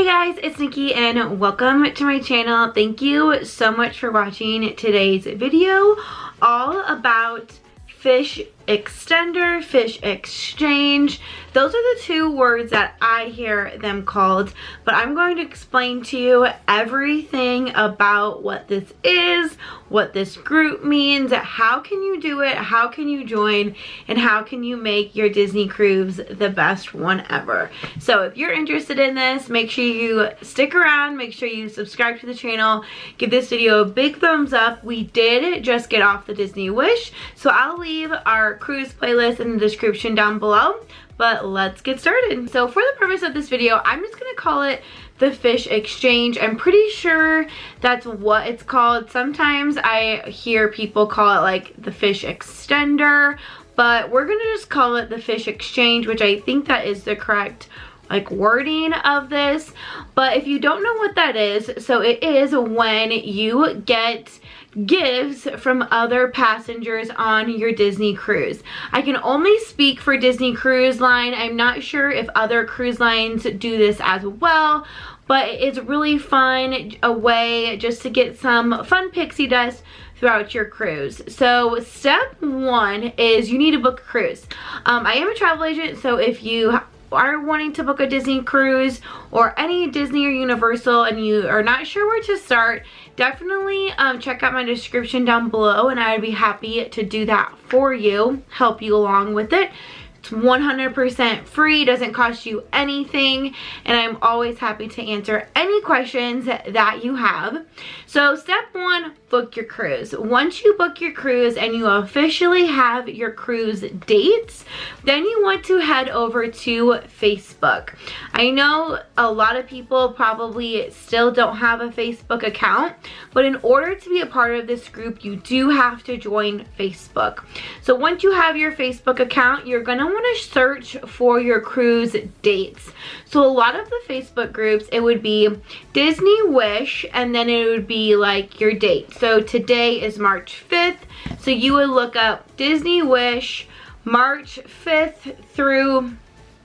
guys, it's Nikki and welcome to my channel. Thank you so much for watching today's video all about fish extender, fish exchange. Those are the two words that I hear them called, but I'm going to explain to you everything about what this is, what this group means, how can you do it, how can you join, and how can you make your Disney cruise the best one ever. So if you're interested in this, make sure you stick around, make sure you subscribe to the channel, give this video a big thumbs up. We did just get off the Disney Wish, so I'll leave our cruise playlist in the description down below. But let's get started. So for the purpose of this video, I'm just gonna call it the fish exchange. I'm pretty sure that's what it's called. Sometimes I hear people call it like the fish extender, but we're gonna just call it the fish exchange, which I think that is the correct like wording of this. But if you don't know what that is, so it is when you get gifts from other passengers on your Disney cruise. I can only speak for Disney Cruise Line. I'm not sure if other cruise lines do this as well, but it's really fun, a way just to get some fun pixie dust throughout your cruise. So step one is you need to book a cruise. I am a travel agent, so if you are wanting to book a Disney cruise or any Disney or Universal and you are not sure where to start, definitely check out my description down below and I would be happy to do that for you, help you along with it. It's 100% free, doesn't cost you anything, and I'm always happy to answer any questions that you have. So step one, book your cruise. Once you book your cruise and you officially have your cruise dates, then you want to head over to Facebook. I know a lot of people probably still don't have a Facebook account, but in order to be a part of this group, you do have to join Facebook. So once you have your Facebook account, you're gonna want to search for your cruise dates. So a lot of the Facebook groups, it would be Disney Wish and then it would be like your date. So today is March 5th, so you would look up Disney Wish March 5th through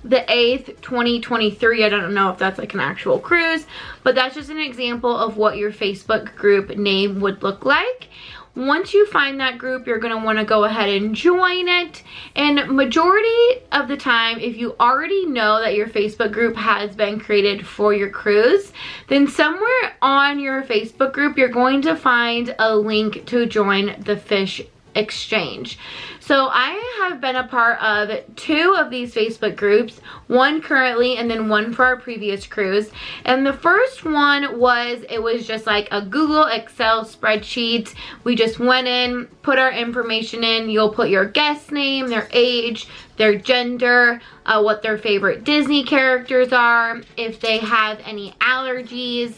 the 8th, 2023. I don't know if that's like an actual cruise, but that's just an example of what your Facebook group name would look like. Once you find that group, you're going to want to go ahead and join it. And majority of the time, if you already know that your Facebook group has been created for your cruise, then somewhere on your Facebook group, you're going to find a link to join the fish exchange. So I have been a part of 2 of these Facebook groups, one currently and then one for our previous cruise. And the first one was, it was just like a Google Excel spreadsheet. We just went in, put our information in. You'll put your guest name, their age, their gender, what their favorite Disney characters are, if they have any allergies,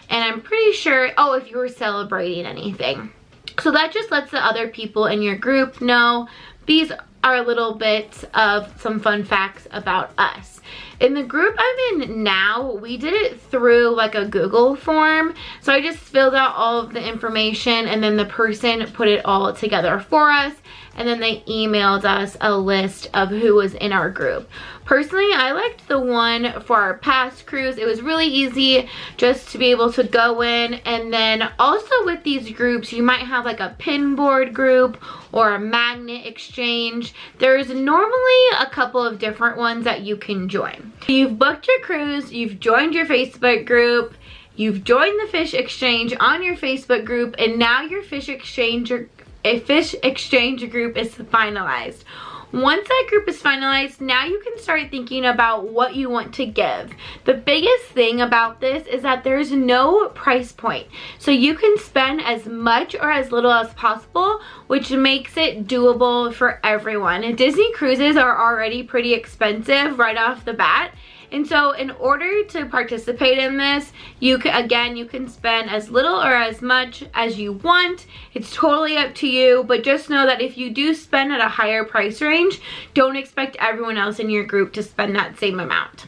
and I'm pretty sure, oh, if you were celebrating anything. So that just lets the other people in your group know these are a little bit of some fun facts about us. In the group I'm in now, we did it through like a Google form. So I just filled out all of the information and then the person put it all together for us. And then they emailed us a list of who was in our group. Personally, I liked the one for our past cruise. It was really easy just to be able to go in. And then also with these groups, you might have like a pin board group or a magnet exchange. There's normally a couple of different ones that you can join. You've booked your cruise, you've joined your Facebook group, you've joined the fish exchange on your Facebook group, and now your fish exchange group is finalized. Once that group is finalized, now you can start thinking about what you want to give. The biggest thing about this is that there's no price point. So you can spend as much or as little as possible, which makes it doable for everyone. And Disney cruises are already pretty expensive right off the bat. And so in order to participate in this, you can spend as little or as much as you want. It's totally up to you, but just know that if you do spend at a higher price range, don't expect everyone else in your group to spend that same amount.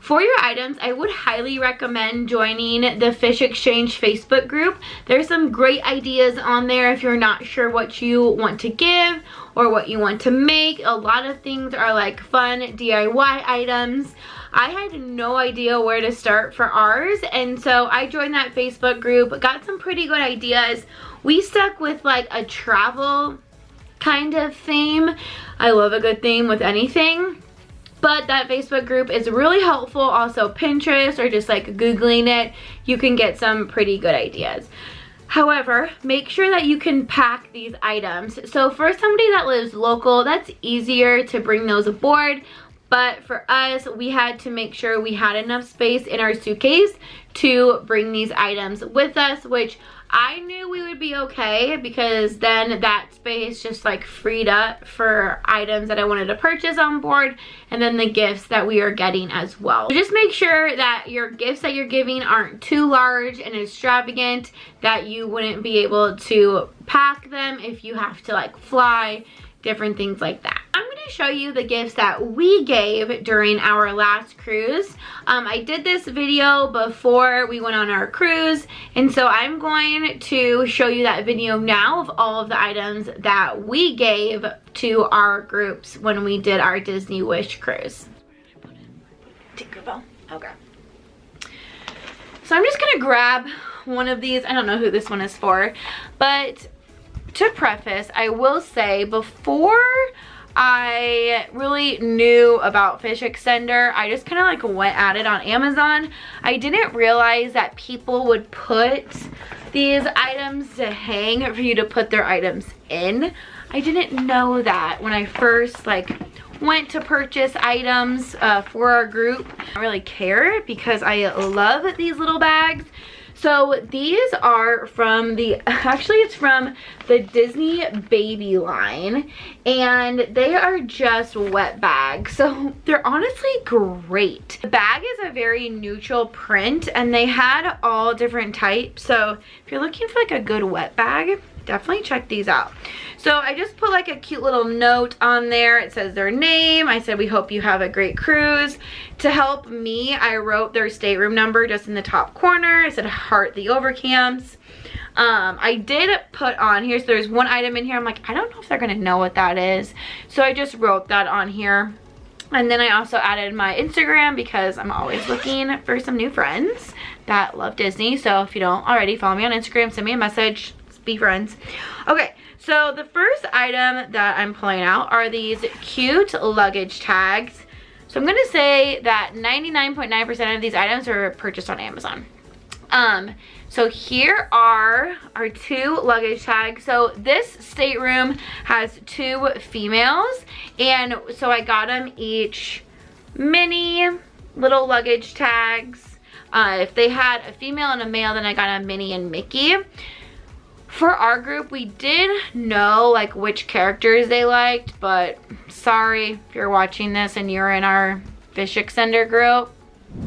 For your items, I would highly recommend joining the Fish Exchange Facebook group. There's some great ideas on there if you're not sure what you want to give or what you want to make. A lot of things are like fun DIY items. I had no idea where to start for ours, and so I joined that Facebook group, got some pretty good ideas. We stuck with like a travel kind of theme. I love a good theme with anything. But that Facebook group is really helpful. Also Pinterest or just like Googling it, you can get some pretty good ideas. However, make sure that you can pack these items. So for somebody that lives local, that's easier to bring those aboard. But for us, we had to make sure we had enough space in our suitcase to bring these items with us, which I knew we would be okay because then that space just like freed up for items that I wanted to purchase on board, and then the gifts that we are getting as well. So just make sure that your gifts that you're giving aren't too large and extravagant, that you wouldn't be able to pack them if you have to like fly, different things like that. I'm going to show you the gifts that we gave during our last cruise. I did this video before we went on our cruise, and so I'm going to show you that video now of all of the items that we gave to our groups when we did our Disney Wish cruise. Tinkerbell. Okay. So I'm just going to grab one of these. I don't know who this one is for, but to preface, I will say before I really knew about Fish Extender, I just kind of like went at it on Amazon. I didn't realize that people would put these items to hang for you to put their items in. I didn't know that when I first like went to purchase items for our group. I don't really care because I love these little bags. So these are from the, actually it's from the Disney Baby line, and they are just wet bags. So they're honestly great. The bag is a very neutral print, and they had all different types. So if you're looking for like a good wet bag, definitely check these out. So I just put like a cute little note on there. It says their name. I said, we hope you have a great cruise. To help me, I wrote their stateroom number just in the top corner. I said, heart the overcamps. I did put on here, so there's one item in here. I'm like, I don't know if they're gonna know what that is. So I just wrote that on here. And then I also added my Instagram because I'm always looking for some new friends that love Disney. So if you don't already follow me on Instagram, send me a message. Be friends. Okay, so the first item that I'm pulling out are these cute luggage tags. So I'm gonna say that 99.9% of these items are purchased on Amazon. So here are our two luggage tags. So this stateroom has two females, and so I got them each mini little luggage tags. If they had a female and a male, then I got a Minnie and Mickey. For our group, we did know like which characters they liked, but sorry if you're watching this and you're in our Fish Extender group.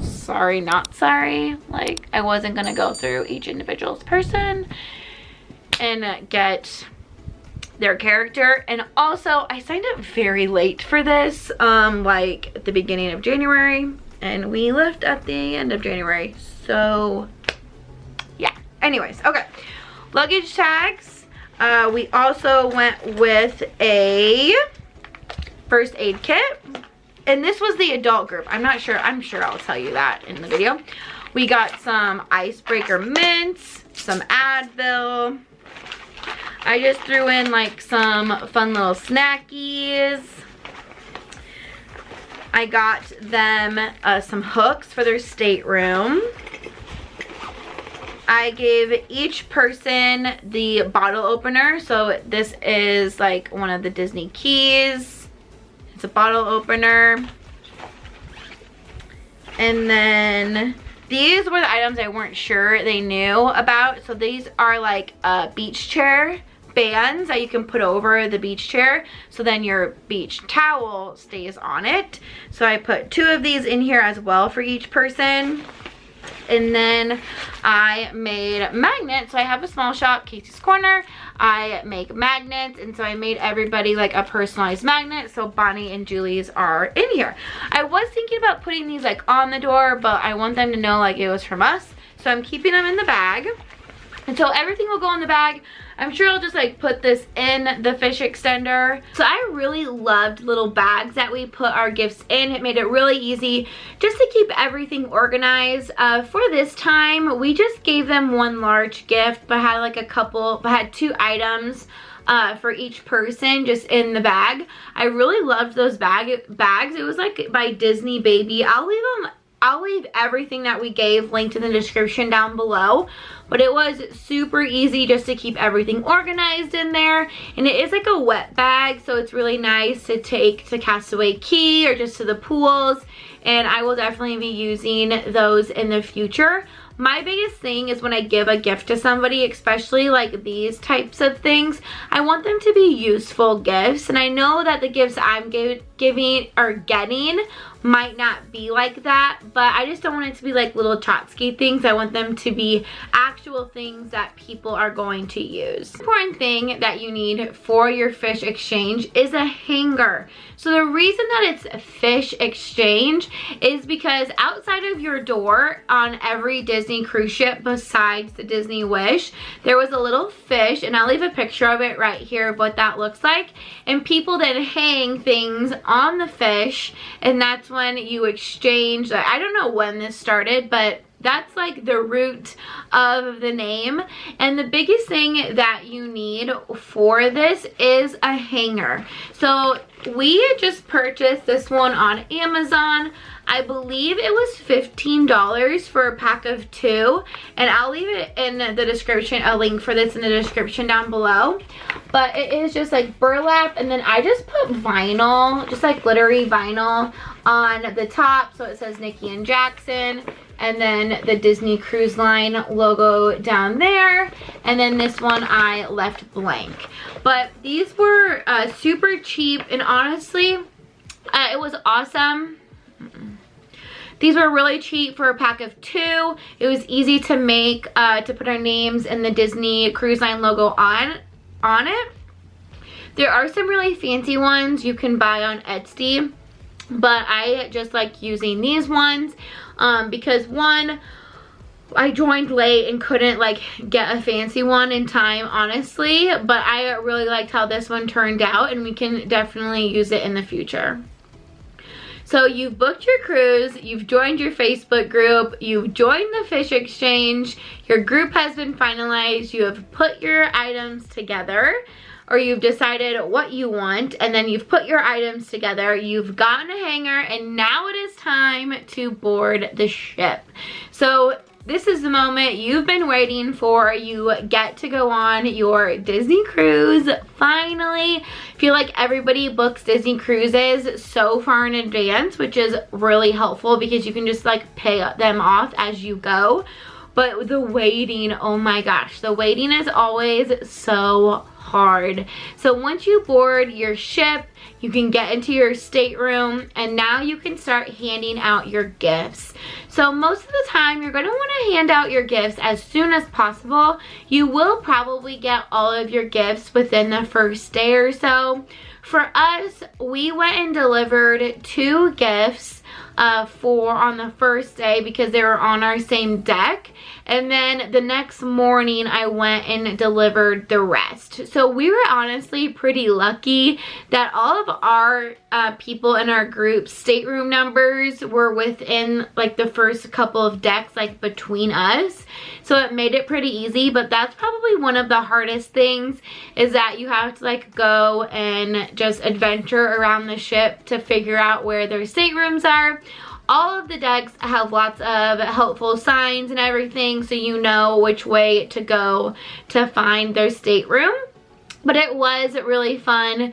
Sorry, not sorry. Like, I wasn't gonna go through each individual's person and get their character. And also, I signed up very late for this, like at the beginning of January, and we left at the end of January. So yeah, anyways, okay. Luggage tags. We also went with a first aid kit, and this was the adult group. I'm sure I'll tell you that in the video. We got some icebreaker mints, some Advil. I just threw in like some fun little snackies. I got them some hooks for their stateroom. I gave each person the bottle opener. So this is like one of the Disney keys. It's a bottle opener. And then these were the items I weren't sure they knew about. So these are like beach chair bands that you can put over the beach chair, so then your beach towel stays on it. So I put two of these in here as well for each person. and then I made magnets. So I have a small shop, Casey's Corner. I make magnets, and so I made everybody like a personalized magnet. So Bonnie and Julie's are in here. I was thinking about putting these like on the door, but I want them to know like it was from us. So I'm keeping them in the bag. And so everything will go in the bag. I'm sure I'll just like put this in the fish extender. So I really loved little bags that we put our gifts in. It made it really easy just to keep everything organized. For this time, we just gave them one large gift, but had like had 2 items for each person just in the bag. I really loved those bags. It was like by Disney Baby. I'll leave everything that we gave linked in the description down below. But it was super easy just to keep everything organized in there. And it is like a wet bag, so it's really nice to take to Castaway Cay or just to the pools. And I will definitely be using those in the future. My biggest thing is when I give a gift to somebody, especially like these types of things, I want them to be useful gifts. And I know that the gifts I'm giving or getting might not be like that, but I just don't want it to be like little tchotchke things. I want them to be actual things that people are going to use. The important thing that you need for your fish exchange is a hanger. So the reason that it's fish exchange is because outside of your door on every Disney cruise ship besides the Disney Wish, there was a little fish, and I'll leave a picture of it right here of what that looks like. And people then hang things on the fish, and that's when you exchange. I don't know when this started, but that's like the root of the name. And the biggest thing that you need for this is a hanger. So we just purchased this one on Amazon. I believe it was $15 for a pack of 2, and I'll leave it in the description, a link for this in the description down below. But it is just like burlap, and then I just put vinyl, just like glittery vinyl on the top, so it says Nikki and Jackson, and then the Disney Cruise Line logo down there, and then this one I left blank. But these were super cheap, and honestly, it was awesome. These were really cheap for a pack of 2. It was easy to make, to put our names and the Disney Cruise Line logo on it. There are some really fancy ones you can buy on Etsy, but I just like using these ones because one, I joined late and couldn't like get a fancy one in time, honestly, but I really liked how this one turned out, and we can definitely use it in the future. So you've booked your cruise, you've joined your Facebook group, you've joined the fish exchange, your group has been finalized, you have put your items together, or you've decided what you want, and then you've put your items together, you've gotten a hanger, and now it is time to board the ship. So this is the moment you've been waiting for. You get to go on your Disney cruise, finally. I feel like everybody books Disney cruises so far in advance, which is really helpful because you can just like pay them off as you go. But the waiting, oh my gosh, the waiting is always so hard. So once you board your ship, you can get into your stateroom, and now you can start handing out your gifts. So most of the time, you're going to want to hand out your gifts as soon as possible. You will probably get all of your gifts within the first day or so. For us, we went and delivered 2 gifts on the first day because they were on our same deck, and then the next morning I went and delivered the rest. So we were honestly pretty lucky that all of our people in our group stateroom numbers were within like the first couple of decks, like between us, so it made it pretty easy. But that's probably one of the hardest things, is that you have to like go and just adventure around the ship to figure out where their staterooms are. All of the decks have lots of helpful signs and everything, so you know which way to go to find their stateroom. But it was really fun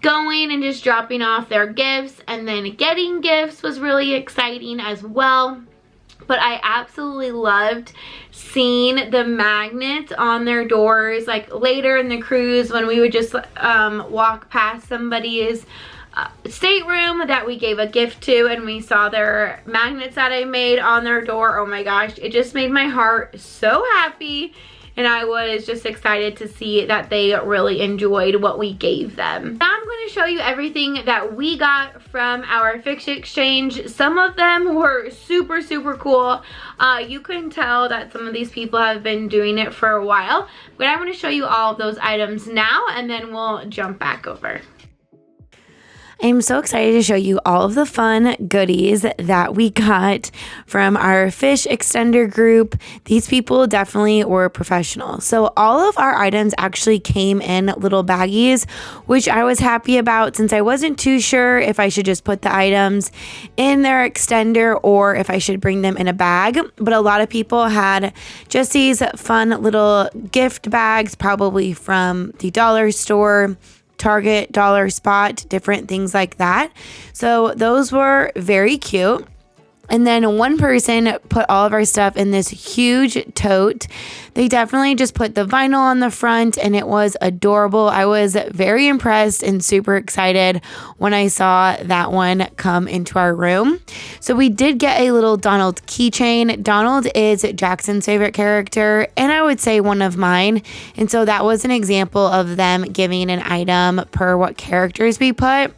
going and just dropping off their gifts, and then getting gifts was really exciting as well. But I absolutely loved seeing the magnets on their doors, like later in the cruise when we would just walk past somebody's stateroom that we gave a gift to, and we saw their magnets that I made on their door. Oh my gosh, it just made my heart so happy. And I was just excited to see that they really enjoyed what we gave them. Now I'm going to show you everything that we got from our Fish Exchange. Some of them were super, super cool. You can tell that some of these people have been doing it for a while. But I'm going to show you all of those items now, and then we'll jump back over. I'm so excited to show you all of the fun goodies that we got from our fish extender group. These people definitely were professional. So all of our items actually came in little baggies, which I was happy about since I wasn't too sure if I should just put the items in their extender or if I should bring them in a bag. But a lot of people had just these fun little gift bags, probably from the dollar store, Target, Dollar Spot, different things like that. So those were very cute. And then one person put all of our stuff in this huge tote. They definitely just put the vinyl on the front, and it was adorable. I was very impressed and super excited when I saw that one come into our room. So we did get a little Donald keychain. Donald is Jackson's favorite character, and I would say one of mine. And so that was an example of them giving an item per what characters we put.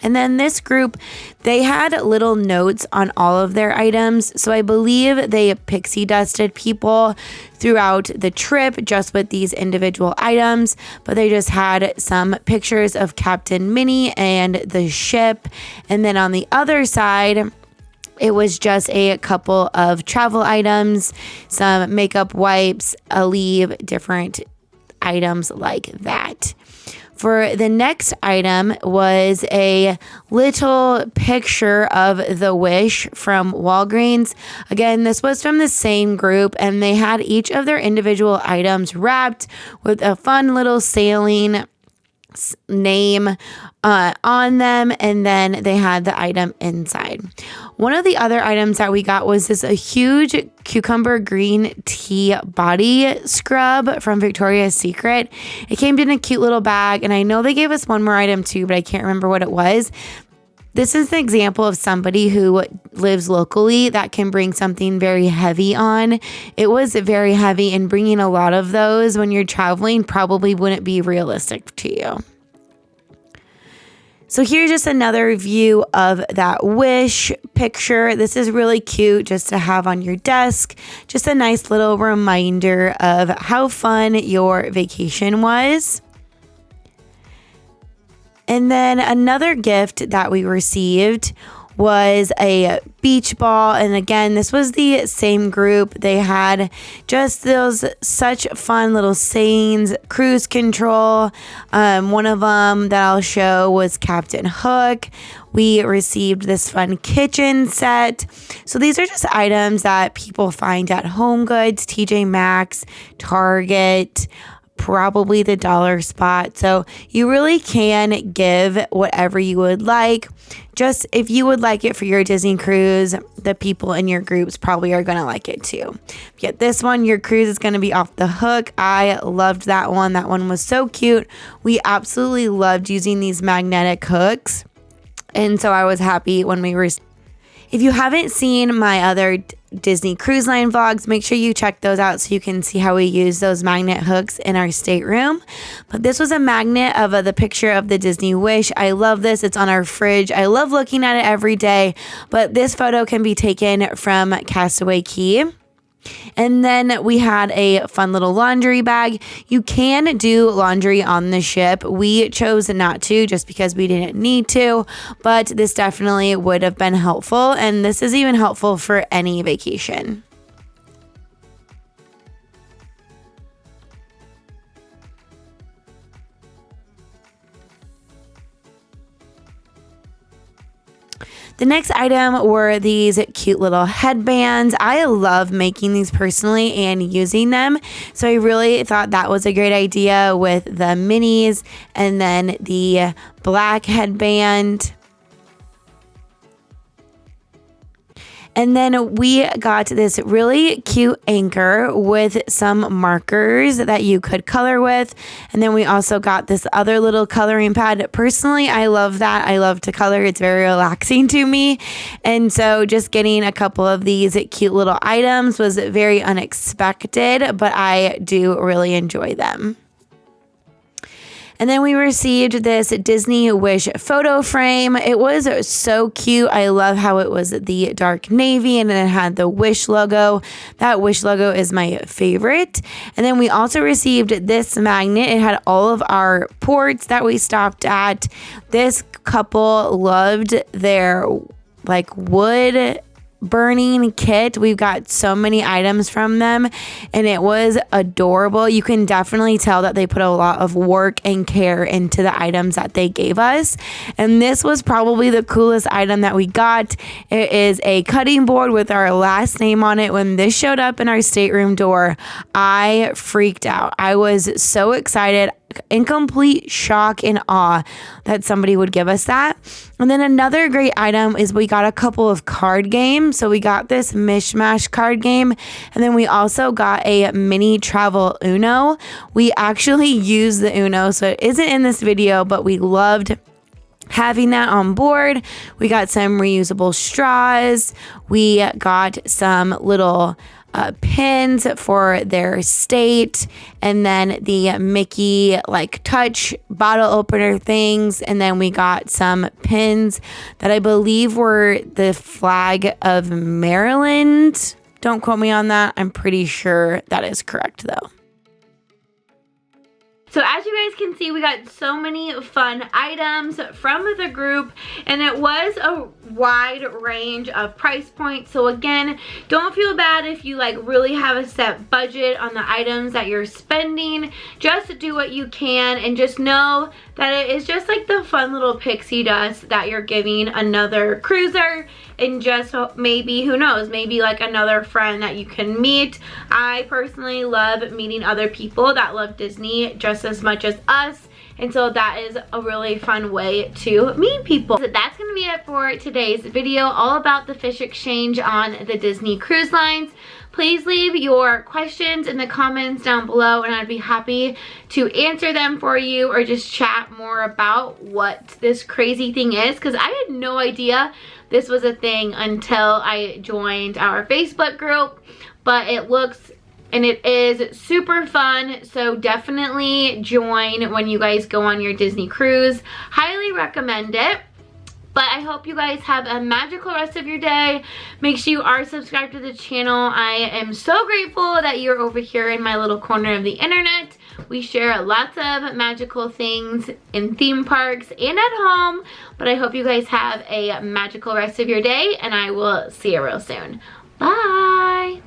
And then this group, they had little notes on all of their items. So I believe they pixie dusted people throughout the trip just with these individual items. But they just had some pictures of Captain Minnie and the ship. And then on the other side, it was just a couple of travel items, some makeup wipes, a leave, different items like that. For the next item was a little picture of the Wish from Walgreens. Again, this was from the same group, and they had each of their individual items wrapped with a fun little sailing name on them, and then they had the item inside. One of the other items that we got was a huge cucumber green tea body scrub from Victoria's Secret. It came in a cute little bag, and I know they gave us one more item too, but I can't remember what it was. This is an example of somebody who lives locally that can bring something very heavy on. It was very heavy, and bringing a lot of those when you're traveling probably wouldn't be realistic to you. So here's just another view of that Wish picture. This is really cute just to have on your desk. Just a nice little reminder of how fun your vacation was. And then another gift that we received was a beach ball. And again, this was the same group. They had just those such fun little sayings, cruise control. One of them that I'll show was Captain Hook. We received this fun kitchen set. So these are just items that people find at HomeGoods, TJ Maxx, Target, probably the Dollar Spot. So you really can give whatever you would like. Just if you would like it for your Disney cruise, the people in your groups probably are going to like it too. Yet this one, your cruise is going to be off the hook. I loved that one. That one was so cute. We absolutely loved using these magnetic hooks. And so I was happy when we were. If you haven't seen my other Disney Cruise Line vlogs, make sure you check those out so you can see how we use those magnet hooks in our stateroom. But this was a magnet of the picture of the Disney Wish. I love this. It's on our fridge. I love looking at it every day. But this photo can be taken from Castaway Cay. And then we had a fun little laundry bag. You can do laundry on the ship. We chose not to just because we didn't need to, but this definitely would have been helpful. And this is even helpful for any vacation. The next item were these cute little headbands. I love making these personally and using them. So I really thought that was a great idea with the minis and then the black headband. And then we got this really cute anchor with some markers that you could color with. And then we also got this other little coloring pad. Personally, I love that. I love to color. It's very relaxing to me. And so just getting a couple of these cute little items was very unexpected, but I do really enjoy them. And then we received this Disney Wish photo frame. It was so cute. I love how it was the dark navy and it had the Wish logo. That Wish logo is my favorite. And then we also received this magnet. It had all of our ports that we stopped at. This couple loved their wood burning kit. We've got so many items from them and it was adorable. You can definitely tell that they put a lot of work and care into the items that they gave us. And this was probably the coolest item that we got. It is a cutting board with our last name on it. When this showed up in our stateroom door, I freaked out. I was so excited, in complete shock and awe that somebody would give us that. And then another great item is we got a couple of card games. So we got this Mishmash card game, and then we also got a mini travel Uno. We actually used the Uno, so it isn't in this video, but we loved having that on board. We got some reusable straws. We got some little pins for their state, and then the Mickey touch bottle opener things, and then we got some pins that I believe were the flag of Maryland. Don't quote me on that. I'm pretty sure that is correct though. So as you guys can see, we got so many fun items from the group, and it was a wide range of price points. So again, don't feel bad if you really have a set budget on the items that you're spending. Just do what you can and just know that it is just the fun little pixie dust that you're giving another cruiser, and just maybe, who knows, maybe another friend that you can meet. I personally love meeting other people that love Disney just as much as us, and so that is a really fun way to meet people. So that's gonna be it for today's video, all about the fish exchange on the Disney Cruise Lines. Please leave your questions in the comments down below and I'd be happy to answer them for you, or just chat more about what this crazy thing is, because I had no idea this was a thing until I joined our Facebook group. But it looks and it is super fun, so definitely join when you guys go on your Disney cruise. Highly recommend it. But I hope you guys have a magical rest of your day. Make sure you are subscribed to the channel. I am so grateful that you're over here in my little corner of the internet. We share lots of magical things in theme parks and at home. But I hope you guys have a magical rest of your day, and I will see you real soon. Bye!